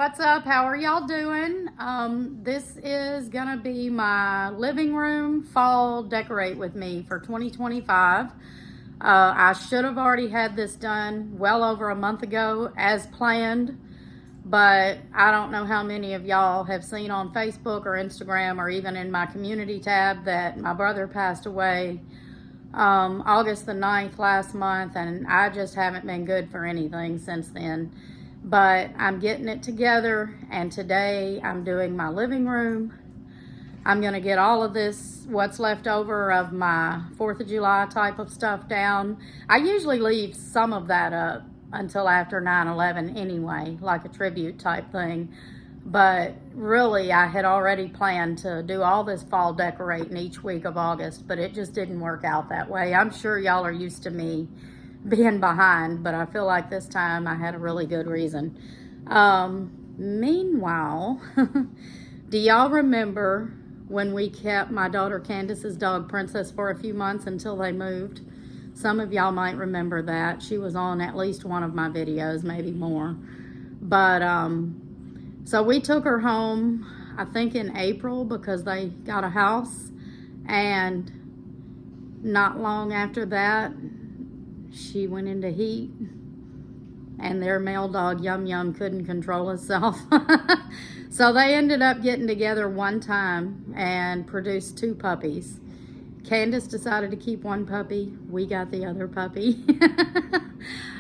What's up? How are y'all doing? This is gonna be my living room fall decorate with me for 2025. I should have already had this done well over a month ago as planned, but I don't know how many of y'all have seen on Facebook or Instagram or even in my community tab that my brother passed away August the 9th last month, and I just haven't been good for anything since then. But I'm getting it together, and today I'm doing my living room. I'm gonna get all of this, what's left over of my 4th of July type of stuff down. I usually leave some of that up until after 9/11 anyway, like a tribute type thing. But really, I had already planned to do all this fall decorating each week of August, but it just didn't work out that way. I'm sure y'all are used to me being behind, but I feel like this time I had a really good reason. Meanwhile, do y'all remember when we kept my daughter Candace's dog Princess for a few months until they moved? Some of y'all might remember that. She was on at least one of my videos, maybe more. But so we took her home, I think in April, because they got a house, and not long after that she went into heat, and their male dog Yum Yum couldn't control himself. So they ended up getting together one time and produced 2 puppies. Candace decided to keep one puppy. We got the other puppy.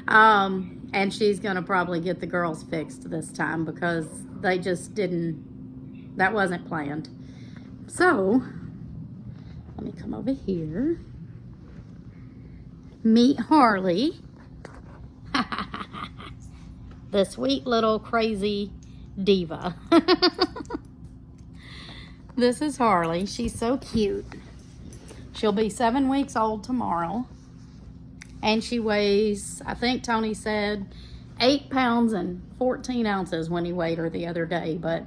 And she's gonna probably get the girls fixed this time because they just didn't, that wasn't planned. So let me come over here. Meet Harley. The sweet little crazy diva. This is Harley. She's so cute. She'll be 7 weeks old tomorrow. And she weighs, I think Tony said, 8 pounds and 14 ounces when he weighed her the other day. But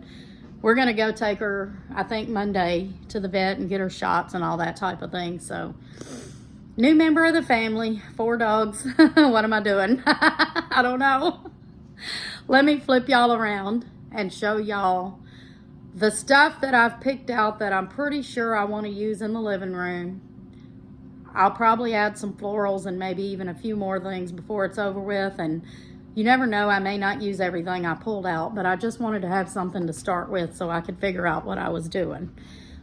we're going to go take her, I think, Monday to the vet and get her shots and all that type of thing. So, new member of the family, 4 dogs. What am I doing? I don't know. Let me flip y'all around and show y'all the stuff that I've picked out that I'm pretty sure I want to use in the living room. I'll probably add some florals and maybe even a few more things before it's over with. And you never know, I may not use everything I pulled out, but I just wanted to have something to start with so I could figure out what I was doing.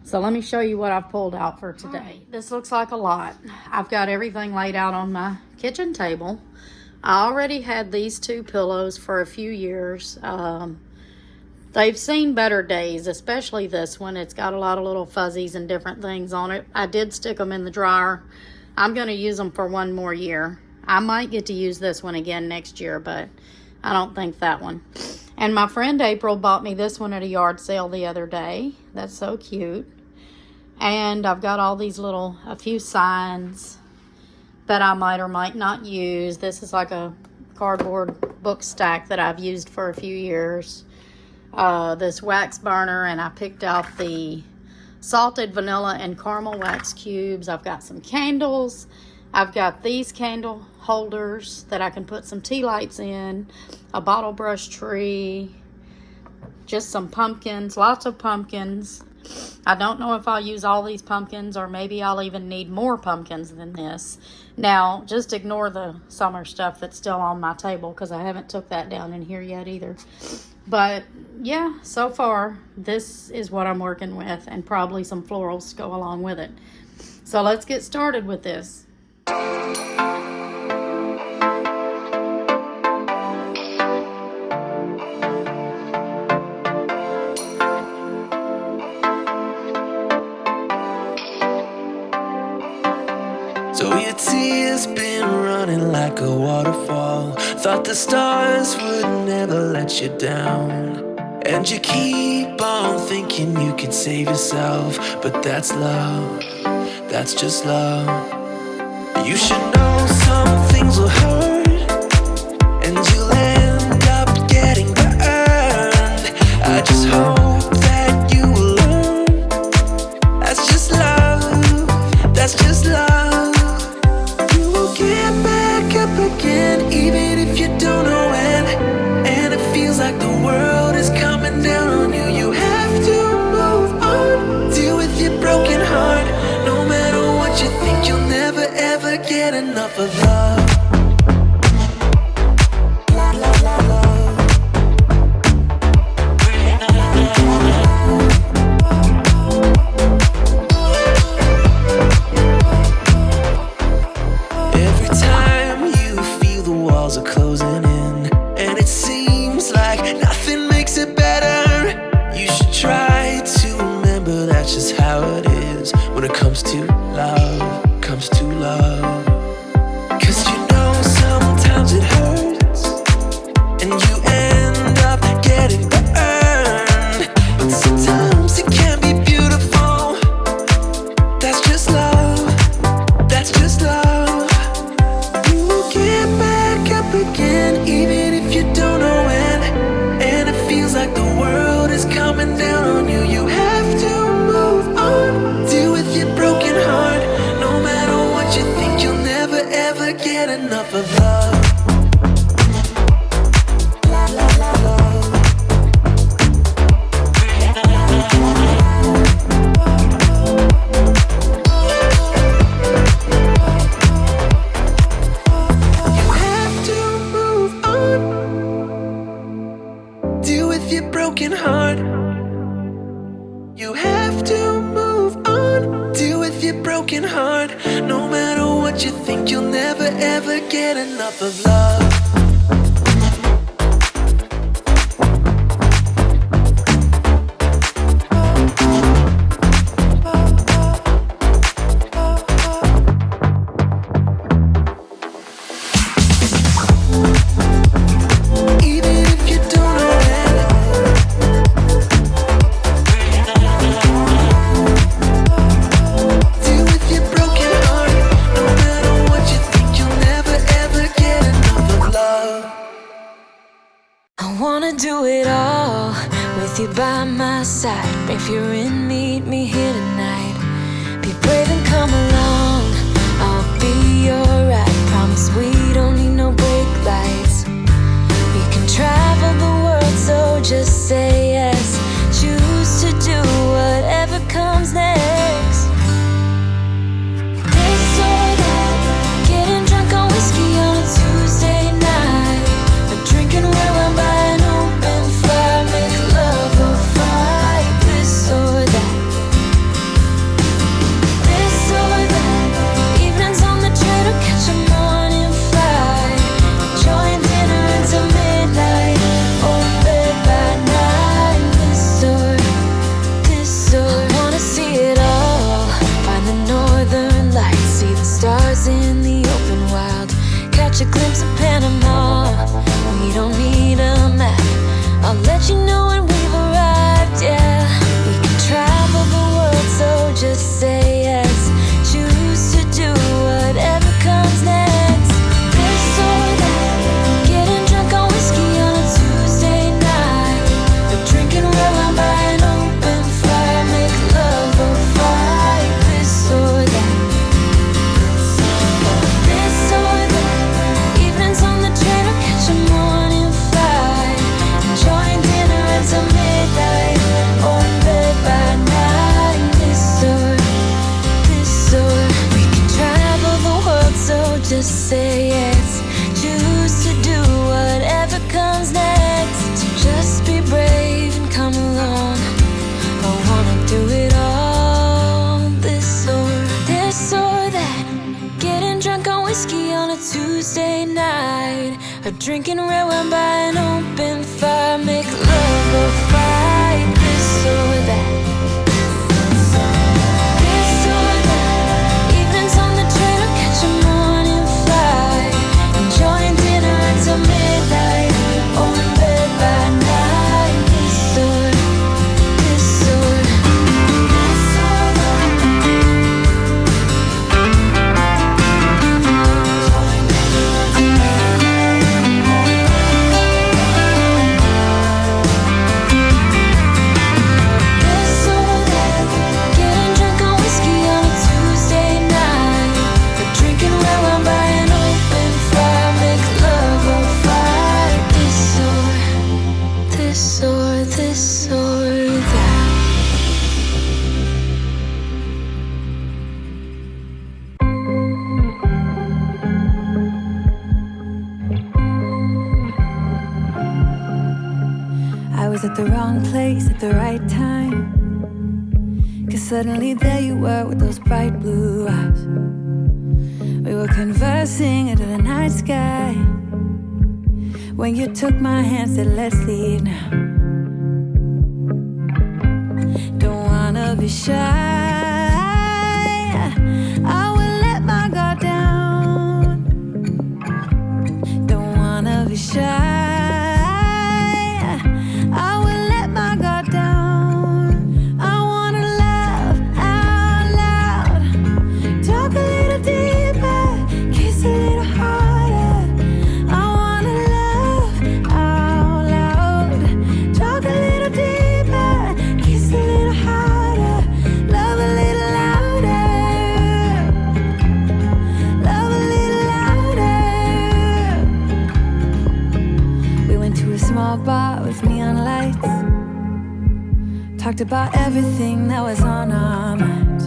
So let me show you what I've pulled out for today. Right, this looks like a lot. I've got everything laid out on my kitchen table. I already had these 2 pillows for a few years. They've seen better days, especially this one. It's got a lot of little fuzzies and different things on it. I did stick them in the dryer. I'm going to use them for 1 more year. I might get to use this one again next year, but I don't think that one. And my friend April bought me this one at a yard sale the other day. That's so cute. And I've got all these little, a few signs that I might or might not use. This is like a cardboard book stack that I've used for a few years. This wax burner, and I picked out the salted vanilla and caramel wax cubes. I've got some candles. I've got these candle holders that I can put some tea lights in, a bottle brush tree, just some pumpkins, lots of pumpkins. I don't know if I'll use all these pumpkins, or maybe I'll even need more pumpkins than this. Now, just ignore the summer stuff that's still on my table because I haven't took that down in here yet either. But yeah, so far, this is what I'm working with, and probably some florals to go along with it. So let's get started with this. So your tears been running like a waterfall. Thought the stars would never let you down. And you keep on thinking you can save yourself. But that's love, that's just love. You should know some things will hurt, and you'll end up getting burned. I just hope that you will learn. That's just love, that's just love. Get back up again, even if you don't know when. And it feels like the world is enough of love. Every time you feel the walls are closing in, and it seems like nothing makes it better, you should try to remember that's just how it is when it comes to love, comes to love. 'Cause you know sometimes it hurts, and you end up getting burned, but sometimes it can be beautiful. That's just love, that's just love. You will get back up again, even if you don't know when, and it feels like the world is coming down on you. You have to move on, deal with your broken heart. No matter what you think, you'll never ever get enough of love. You have to move on, deal with your broken heart. You have to move on, deal with your broken heart. No matter what you think, you'll never ever get enough of love. Even if you don't know when, deal with your broken heart. No matter what you think, you'll never ever get enough of love. I wanna do it all with you by my side. If you're in, meet me here tonight. Be brave and come along, I'll be your ride. Promise we don't need no brake lights. We can travel the world, so just say yes. Choose to do whatever comes next. This or that, getting drunk on whiskey on a Tuesday night, or drinking red wine by an open fire, make love or fight. This or that, this or that, evenings on the train or catch a morning flight, enjoying dinner until midnight, or in bed by nine. This or I wanna see it all, find the northern lights, see the stars in the open wild, catch a glimpse of Panama. We don't need a map, I'll let you know when we've arrived, yeah. We can travel the world, so just say yes. Choose to do whatever comes next. This or that, getting drunk on whiskey on a Tuesday night, or drinking red wine by an open fire, make love or fight. This or that, this or that, evenings on the train or catch a morning flight, enjoying dinner until midnight, or in bed by nine. This or we can travel the world, so just say yes. Choose to do whatever comes next. So just be brave and come along, I wanna do it all. This or that, getting drunk on whiskey on a Tuesday night, or drinking red wine by an open fire, make love or fight. This or that, this or that, evenings on the train or catch a morning flight, enjoying dinner until midnight, or in bed by nine. This or this at the wrong place at the right time. 'Cause suddenly there you were with those bright blue eyes. We were conversing under the night sky when you took my hand, said let's leave now. Don't wanna be shy, I will let my guard down. Don't wanna be shy, I will let my guard down. I wanna laugh out loud, talk a little deeper, kiss a little harder. I wanna laugh out loud, talk a little deeper, kiss a little harder, love a little louder, love a little louder. We went to a small bar with neon lights, talked about everything that was on our minds.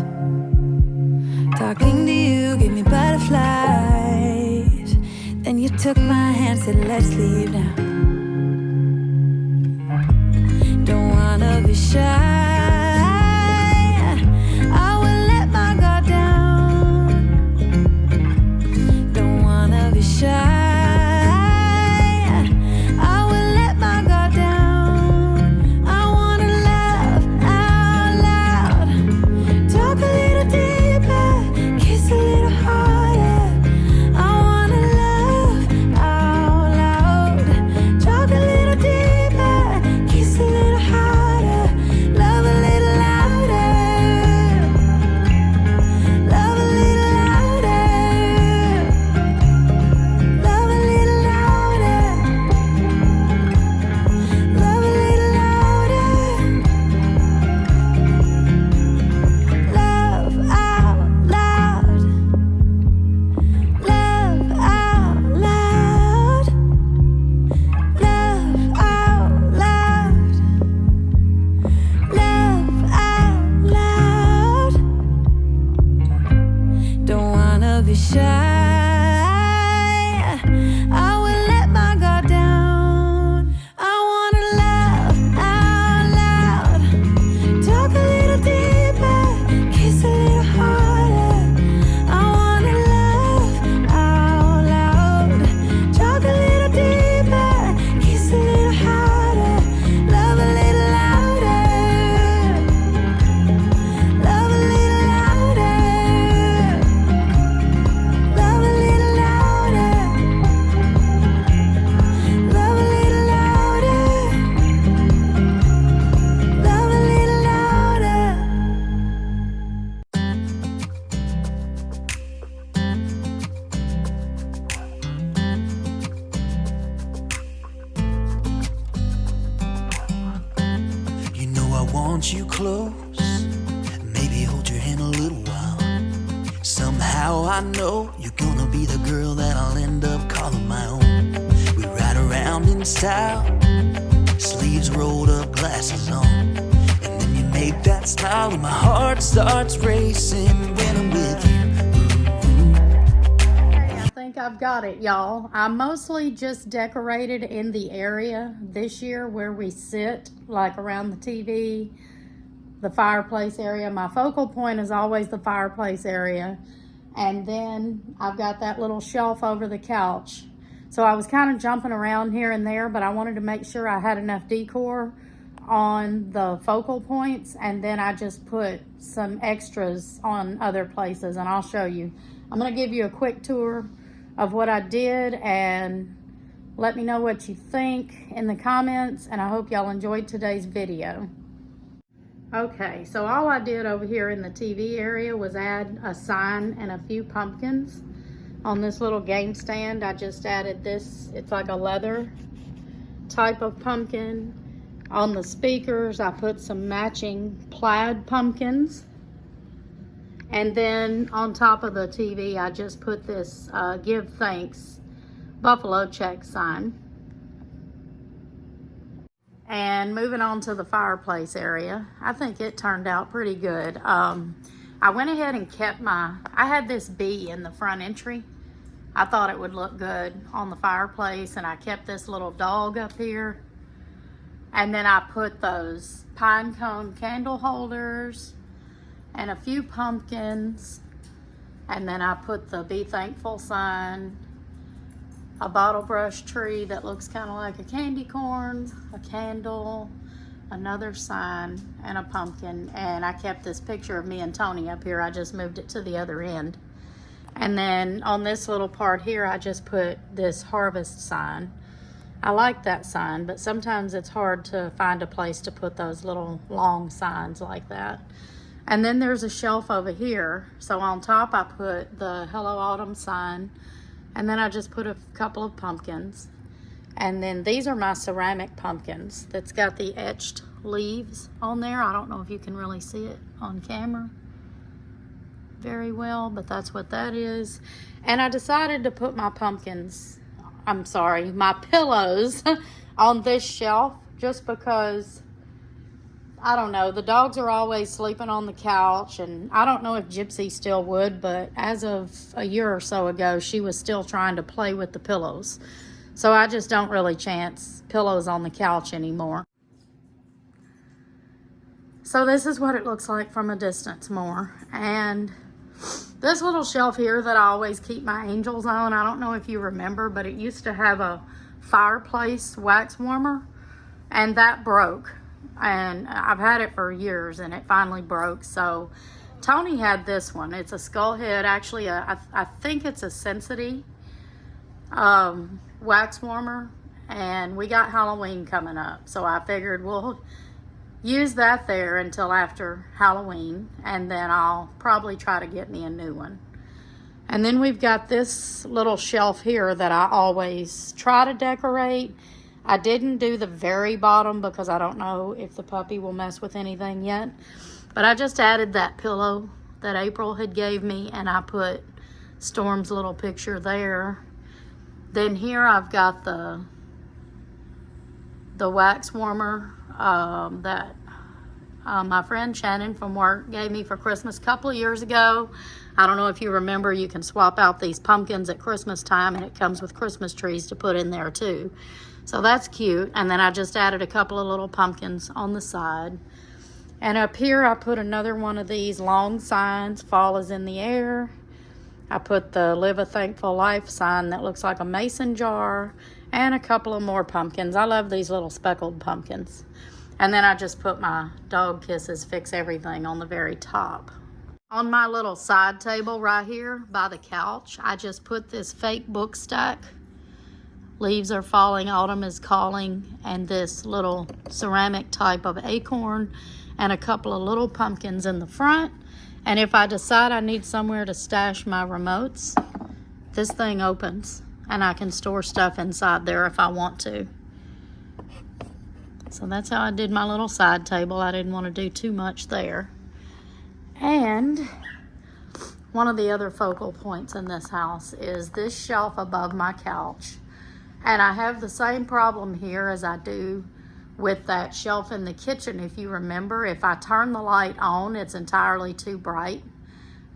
Talking to you gave me butterflies. Then you took my hand, said let's leave now. Don't wanna be shy, I will let my guard down. Don't wanna be shy, I will let my guard down. I wanna laugh out loud, talk a little deeper, kiss a little harder. I wanna laugh out loud, talk a little deeper, kiss a little harder, love a little louder, love a little louder, love a little louder, love a little louder, love out loud, love out loud, love out loud, love out loud. Don't wanna be shy, I will let my guard down. I wanna laugh out loud, talk a little deeper, kiss a little harder. I wanna laugh out loud, talk a little deeper, kiss a little harder, love a little louder, love a little louder, love a little louder, love a little louder, love a little louder. You know I want you close, maybe hold your hand a little while. Somehow I know you're gonna be the girl that I'll end up calling my own. We ride around in style, sleeves rolled up, glasses on, and then you make that smile and my heart starts racing when I'm with you. I think I've got it, y'all. I mostly just decorated in the area this year where we sit, like around the TV, the fireplace area. My focal point is always the fireplace area. And then I've got that little shelf over the couch. So I was kind of jumping around here and there, but I wanted to make sure I had enough decor on the focal points, and then I just put some extras on other places, and I'll show you. I'm gonna give you a quick tour of what I did, and let me know what you think in the comments, and I hope y'all enjoyed today's video. Okay, so all I did over here in the TV area was add a sign and a few pumpkins. On this little game stand, I just added this. It's like a leather type of pumpkin. On the speakers, I put some matching plaid pumpkins. And then on top of the TV, I just put this Give Thanks buffalo check sign. And moving on to the fireplace area, I think it turned out pretty good. I went ahead and kept I had this bee in the front entry. I thought it would look good on the fireplace, and I kept this little dog up here. And then I put those pine cone candle holders and a few pumpkins. And then I put the Be Thankful sign, a bottle brush tree that looks kind of like a candy corn, a candle, another sign, and a pumpkin. And I kept this picture of me and Tony up here. I just moved it to the other end. And then on this little part here, I just put this harvest sign. I like that sign, but sometimes it's hard to find a place to put those little long signs like that. And then there's a shelf over here. So on top I put the Hello Autumn sign, and then I just put a couple of pumpkins. And then these are my ceramic pumpkins that's got the etched leaves on there. I don't know if you can really see it on camera very well, but that's what that is. And I decided to put my my pillows on this shelf just because, I don't know, the dogs are always sleeping on the couch, and I don't know if Gypsy still would, but as of a year or so ago, she was still trying to play with the pillows. So I just don't really chance pillows on the couch anymore. So this is what it looks like from a distance more. And this little shelf here that I always keep my angels on, I don't know if you remember, but it used to have a fireplace wax warmer, and that broke. And I've had it for years, and it finally broke. So Tony had this one. It's a skull head. Actually, I think it's a Sensity wax warmer, and we got Halloween coming up. So I figured we'll use that there until after Halloween, and then I'll probably try to get me a new one. And then we've got this little shelf here that I always try to decorate. I didn't do the very bottom because I don't know if the puppy will mess with anything yet. But I just added that pillow that April had gave me, and I put Storm's little picture there. Then here I've got the wax warmer that my friend Shannon from work gave me for Christmas a couple of years ago. I don't know if you remember, you can swap out these pumpkins at Christmas time, and it comes with Christmas trees to put in there too. So that's cute. And then I just added a couple of little pumpkins on the side. And up here I put another one of these long signs, Fall is in the Air. I put the Live a Thankful Life sign that looks like a mason jar, and a couple of more pumpkins. I love these little speckled pumpkins. And then I just put my Dog Kisses Fix Everything on the very top. On my little side table right here by the couch, I just put this fake book stack, Leaves Are Falling, Autumn is Calling, and this little ceramic type of acorn, and a couple of little pumpkins in the front. And if I decide I need somewhere to stash my remotes, this thing opens, and I can store stuff inside there if I want to. So that's how I did my little side table. I didn't want to do too much there. And one of the other focal points in this house is this shelf above my couch. And I have the same problem here as I do with that shelf in the kitchen. If you remember, if I turn the light on, it's entirely too bright.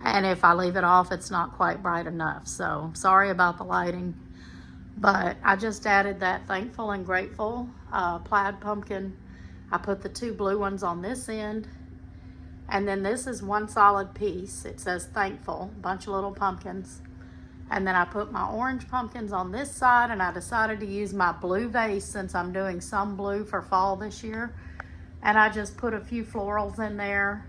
And if I leave it off, it's not quite bright enough. So sorry about the lighting. But I just added that Thankful and Grateful plaid pumpkin. I put the two blue ones on this end. And then this is one solid piece. It says Thankful, a bunch of little pumpkins. And then I put my orange pumpkins on this side, and I decided to use my blue vase since I'm doing some blue for fall this year. And I just put a few florals in there,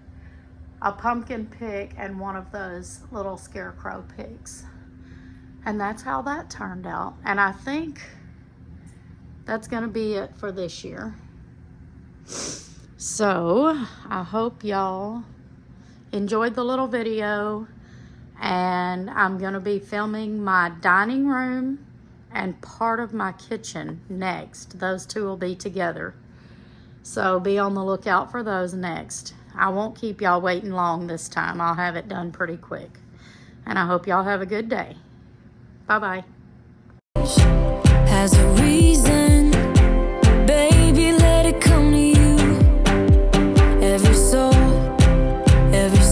a pumpkin pick, and one of those little scarecrow picks. And that's how that turned out. And I think that's gonna be it for this year. So I hope y'all enjoyed the little video, and I'm gonna be filming my dining room and part of my kitchen next. Those two will be together. So be on the lookout for those next. I won't keep y'all waiting long this time. I'll have it done pretty quick. And I hope y'all have a good day. Bye-bye. Has a reason.